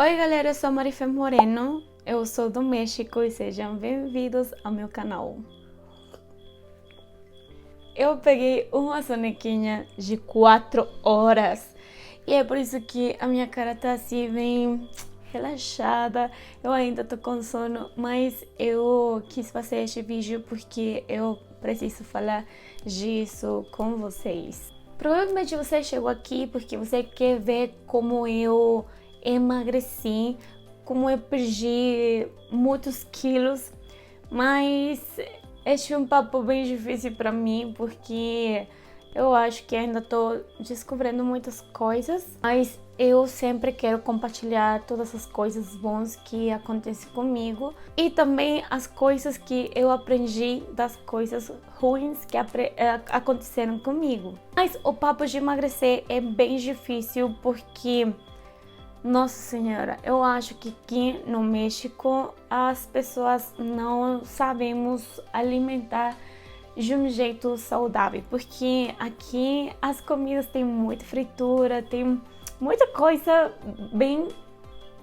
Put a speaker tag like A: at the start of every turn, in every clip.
A: Oi galera, eu sou a Marifé Moreno, eu sou do México e sejam bem-vindos ao meu canal. Eu peguei uma sonequinha de 4 horas e é por isso que a minha cara tá assim bem relaxada. Eu ainda tô com sono, mas eu quis fazer este vídeo porque eu preciso falar disso com vocês. Provavelmente você chegou aqui porque você quer ver como eu emagreci, como eu perdi muitos quilos, mas este é um papo bem difícil para mim porque eu acho que ainda estou descobrindo muitas coisas, mas eu sempre quero compartilhar todas as coisas boas que acontecem comigo e também as coisas que eu aprendi das coisas ruins que aconteceram comigo. Mas o papo de emagrecer é bem difícil porque, nossa senhora, eu acho que aqui no México as pessoas não sabemos alimentar de um jeito saudável, porque aqui as comidas têm muita fritura, tem muita coisa bem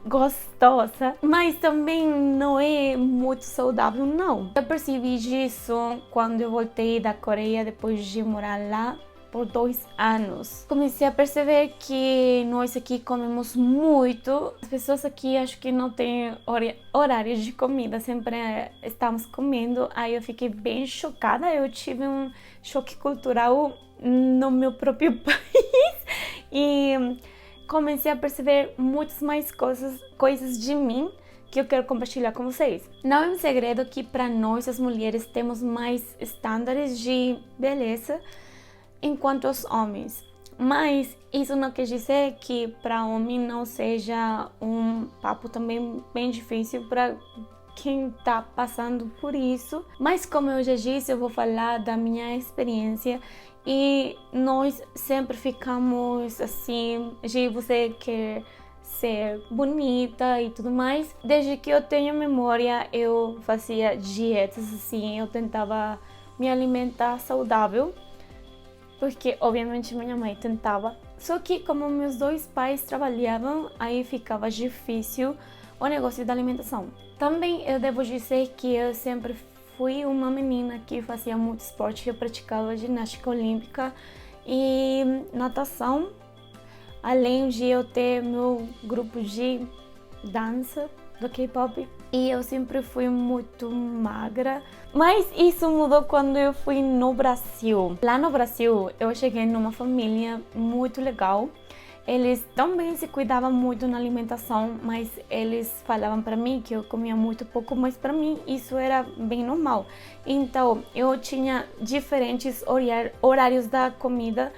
A: gostosa, mas também não é muito saudável, não. Eu percebi disso quando eu voltei da Coreia depois de morar lá por 2 anos. Comecei a perceber que nós aqui comemos muito. As pessoas aqui acho que não têm horários de comida, sempre estamos comendo. Aí eu fiquei bem chocada, eu tive um choque cultural no meu próprio país e comecei a perceber muitas mais coisas de mim que eu quero compartilhar com vocês. Não é um segredo que para nós as mulheres temos mais estándares de beleza enquanto os homens, mas isso não quer dizer que para homem não seja um papo também bem difícil para quem tá passando por isso. Mas como eu já disse, eu vou falar da minha experiência e nós sempre ficamos assim, de você quer ser bonita e tudo mais. Desde que eu tenho memória, eu fazia dietas assim, eu tentava me alimentar saudável, porque obviamente minha mãe tentava. Só que como meus dois pais trabalhavam, aí ficava difícil o negócio da alimentação. Também eu devo dizer que eu sempre fui uma menina que fazia muito esporte, eu praticava ginástica olímpica e natação, além de eu ter meu grupo de dança do K-pop. E eu sempre fui muito magra, mas isso mudou quando eu fui no Brasil. Lá no Brasil, eu cheguei numa família muito legal. Eles também se cuidavam muito na alimentação, mas eles falavam para mim que eu comia muito pouco, mas para mim isso era bem normal. Então, eu tinha diferentes horários da comida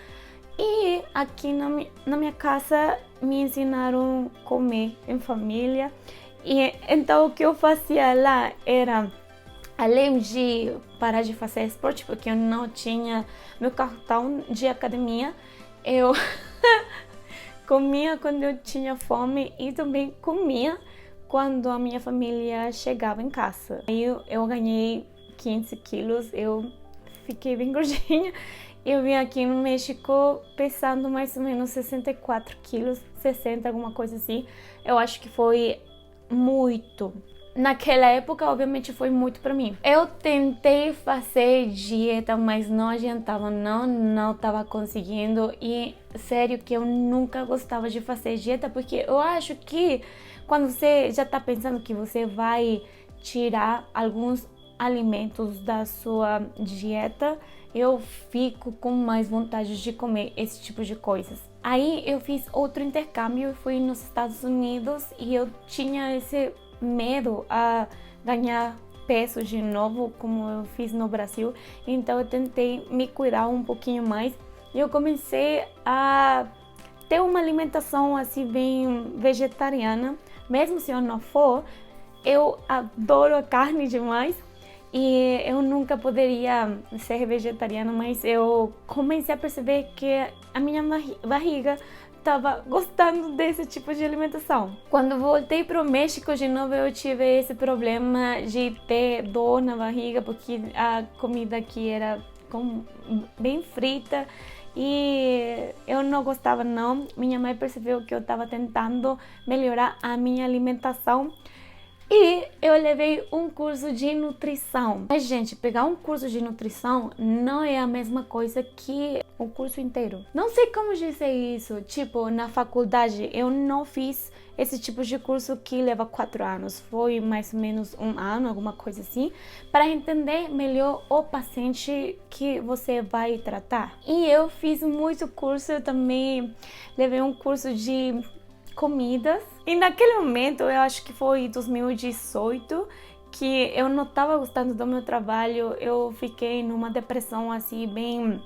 A: e aqui na minha casa me ensinaram a comer em família. E então o que eu fazia lá era, além de parar de fazer esporte, porque eu não tinha meu cartão de academia, eu comia quando eu tinha fome e também comia quando a minha família chegava em casa. Aí eu ganhei 15 quilos, eu fiquei bem gordinha. Eu vim aqui no México pesando mais ou menos 64 quilos, 60, alguma coisa assim. Eu acho que foi muito. Naquela época, obviamente, foi muito para mim. Eu tentei fazer dieta, mas não adiantava, não estava conseguindo. E sério que eu nunca gostava de fazer dieta, porque eu acho que quando você já está pensando que você vai tirar alguns alimentos da sua dieta, eu fico com mais vontade de comer esse tipo de coisas. Aí eu fiz outro intercâmbio, fui nos Estados Unidos e eu tinha esse medo a ganhar peso de novo, como eu fiz no Brasil. Então eu tentei me cuidar um pouquinho mais e eu comecei a ter uma alimentação assim bem vegetariana. Mesmo se eu não for, eu adoro a carne demais. E eu nunca poderia ser vegetariana, mas eu comecei a perceber que a minha barriga estava gostando desse tipo de alimentação. Quando voltei para o México de novo, eu tive esse problema de ter dor na barriga, porque a comida aqui era bem frita e eu não gostava não. Minha mãe percebeu que eu estava tentando melhorar a minha alimentação e eu levei um curso de nutrição. Mas, gente, pegar um curso de nutrição não é a mesma coisa que o curso inteiro. Não sei como dizer isso. Tipo, na faculdade eu não fiz esse tipo de curso que leva 4 anos. Foi mais ou menos 1 ano, alguma coisa assim, para entender melhor o paciente que você vai tratar. E eu fiz muito curso, eu também levei um curso de comidas. E naquele momento, eu acho que foi 2018, que eu não estava gostando do meu trabalho, eu fiquei numa depressão assim bem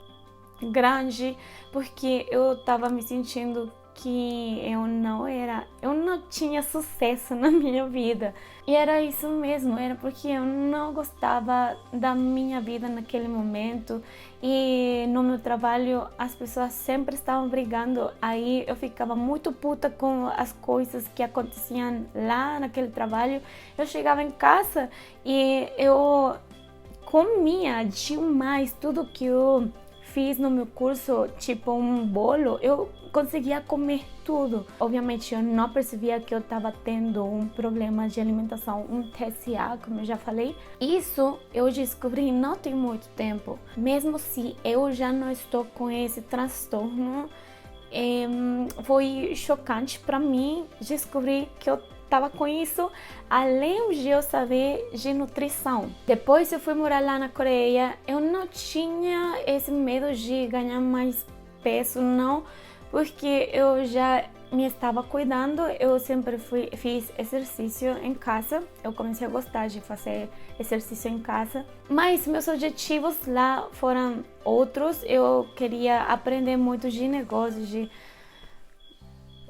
A: grande, porque eu estava me sentindo que eu não tinha sucesso na minha vida. E era isso mesmo, era porque eu não gostava da minha vida naquele momento e no meu trabalho as pessoas sempre estavam brigando. Aí eu ficava muito puta com as coisas que aconteciam lá naquele trabalho. Eu chegava em casa e eu comia demais tudo que eu fiz no meu curso, tipo um bolo, eu conseguia comer tudo. Obviamente eu não percebia que eu estava tendo um problema de alimentação, um TCA, como eu já falei. Isso eu descobri não tem muito tempo. Mesmo se eu já não estou com esse transtorno, foi chocante para mim descobrir que eu estava com isso, além de eu saber de nutrição. Depois eu fui morar lá na Coreia, eu não tinha esse medo de ganhar mais peso, não, porque eu já me estava cuidando, eu sempre fiz exercício em casa, eu comecei a gostar de fazer exercício em casa, mas meus objetivos lá foram outros. Eu queria aprender muito de negócios,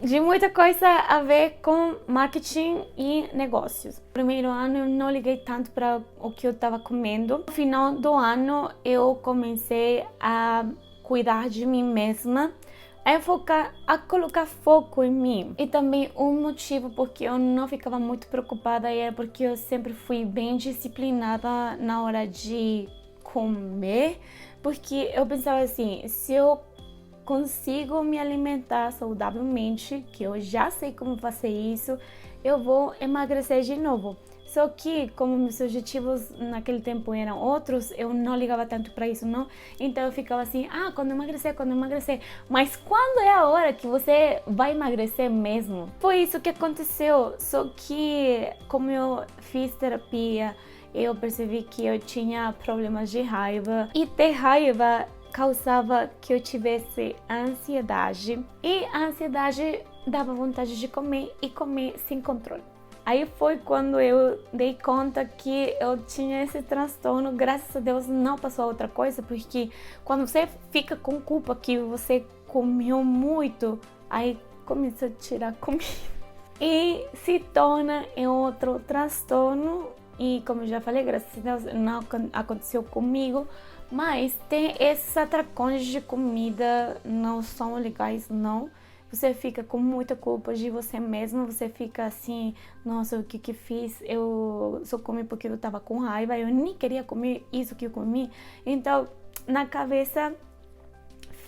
A: de muita coisa a ver com marketing e negócios. No primeiro ano eu não liguei tanto para o que eu estava comendo. No final do ano eu comecei a cuidar de mim mesma, a colocar foco em mim. E também um motivo porque eu não ficava muito preocupada era porque eu sempre fui bem disciplinada na hora de comer, porque eu pensava assim, se eu consigo me alimentar saudavelmente, que eu já sei como fazer isso, eu vou emagrecer de novo. Só que, como meus objetivos naquele tempo eram outros, eu não ligava tanto para isso, não. Então eu ficava assim, quando eu emagrecer. Mas quando é a hora que você vai emagrecer mesmo? Foi isso que aconteceu. Só que, como eu fiz terapia, eu percebi que eu tinha problemas de raiva. E ter raiva causava que eu tivesse ansiedade, e a ansiedade dava vontade de comer e comer sem controle. Aí foi quando eu dei conta que eu tinha esse transtorno. Graças a Deus não passou outra coisa, porque quando você fica com culpa que você comeu muito, aí começa a tirar comida e se torna em outro transtorno. E como eu já falei, graças a Deus não aconteceu comigo, mas tem esses atracões de comida, não são legais não. Você fica com muita culpa de você mesmo, você fica assim, nossa, o que fiz? Eu só comi porque eu tava com raiva, eu nem queria comer isso que eu comi. Então, na cabeça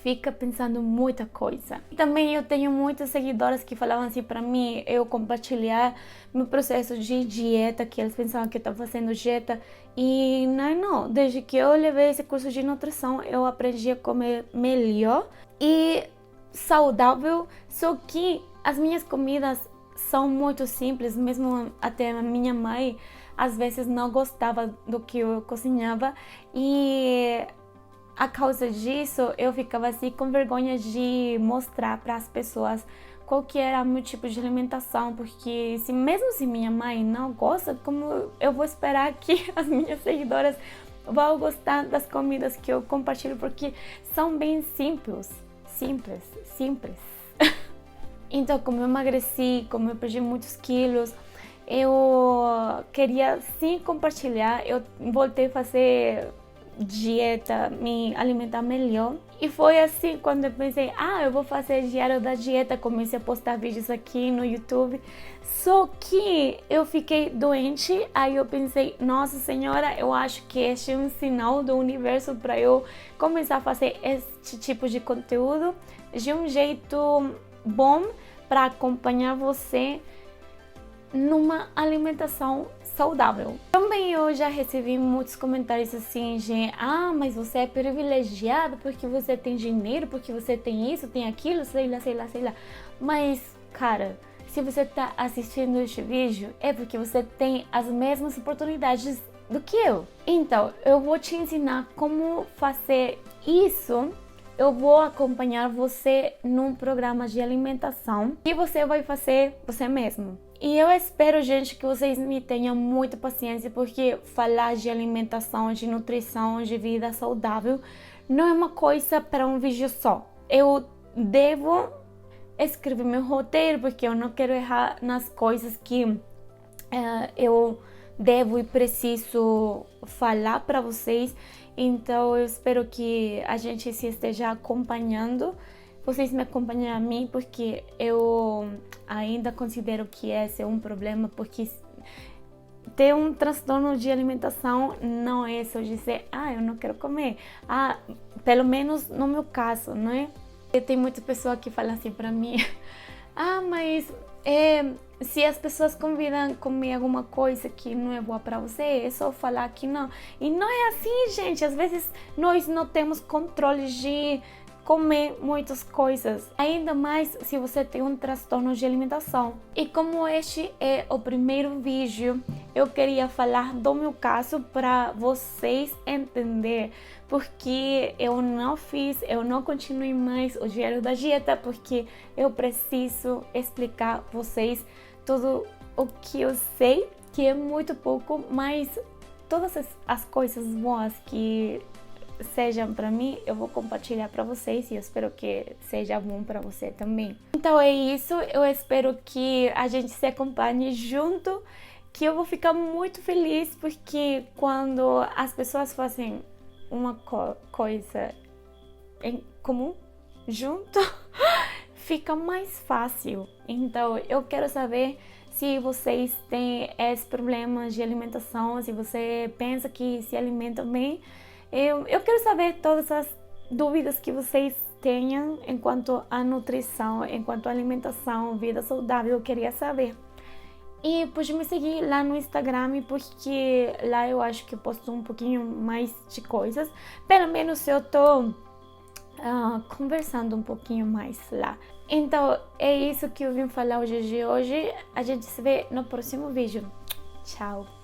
A: fica pensando muita coisa. E também eu tenho muitas seguidoras que falavam assim para mim, eu compartilhar meu processo de dieta, que eles pensavam que eu estava fazendo dieta, e não, desde que eu levei esse curso de nutrição, eu aprendi a comer melhor e saudável. Só que as minhas comidas são muito simples, mesmo até a minha mãe às vezes não gostava do que eu cozinhava, e a causa disso eu ficava assim com vergonha de mostrar para as pessoas qual que era o meu tipo de alimentação, porque mesmo se minha mãe não gosta, como eu vou esperar que as minhas seguidoras vão gostar das comidas que eu compartilho, porque são bem simples. Então, como eu emagreci, como eu perdi muitos quilos, eu queria sim compartilhar. Eu voltei a fazer dieta, me alimentar melhor. E foi assim quando eu pensei, eu vou fazer diário da dieta, comecei a postar vídeos aqui no YouTube. Só que eu fiquei doente, aí eu pensei, nossa senhora, eu acho que este é um sinal do universo para eu começar a fazer este tipo de conteúdo de um jeito bom para acompanhar você numa alimentação saudável. Também eu já recebi muitos comentários assim de mas você é privilegiado porque você tem dinheiro, porque você tem isso, tem aquilo, sei lá. Mas, cara, se você está assistindo este vídeo é porque você tem as mesmas oportunidades do que eu. Então, eu vou te ensinar como fazer isso. Eu vou acompanhar você num programa de alimentação e você vai fazer você mesmo. E eu espero, gente, que vocês me tenham muita paciência, porque falar de alimentação, de nutrição, de vida saudável não é uma coisa para um vídeo só. Eu devo escrever meu roteiro, porque eu não quero errar nas coisas que eu devo e preciso falar para vocês. Então eu espero que a gente se esteja acompanhando, vocês me acompanhem a mim, porque eu ainda considero que esse é um problema, porque ter um transtorno de alimentação não é só dizer, eu não quero comer, pelo menos no meu caso, não é? Tem muita pessoa que fala assim para mim, mas se as pessoas convidam a comer alguma coisa que não é boa para você, é só falar que não. E não é assim, gente. Às vezes nós não temos controle de comer muitas coisas, ainda mais se você tem um transtorno de alimentação. E como este é o primeiro vídeo, eu queria falar do meu caso para vocês entenderem, porque eu não continuei mais o diário da dieta, porque eu preciso explicar a vocês tudo o que eu sei, que é muito pouco, mas todas as coisas boas que sejam para mim, eu vou compartilhar para vocês e eu espero que seja bom para você também. Então é isso, eu espero que a gente se acompanhe junto, que eu vou ficar muito feliz, porque quando as pessoas fazem uma coisa em comum junto, fica mais fácil. Então eu quero saber se vocês têm esse problema de alimentação, se você pensa que se alimenta bem. Eu quero saber todas as dúvidas que vocês tenham enquanto a nutrição, enquanto a alimentação, vida saudável, eu queria saber. E pode me seguir lá no Instagram, porque lá eu acho que eu posto um pouquinho mais de coisas. Pelo menos eu tô conversando um pouquinho mais lá. Então é isso que eu vim falar hoje. A gente se vê no próximo vídeo. Tchau!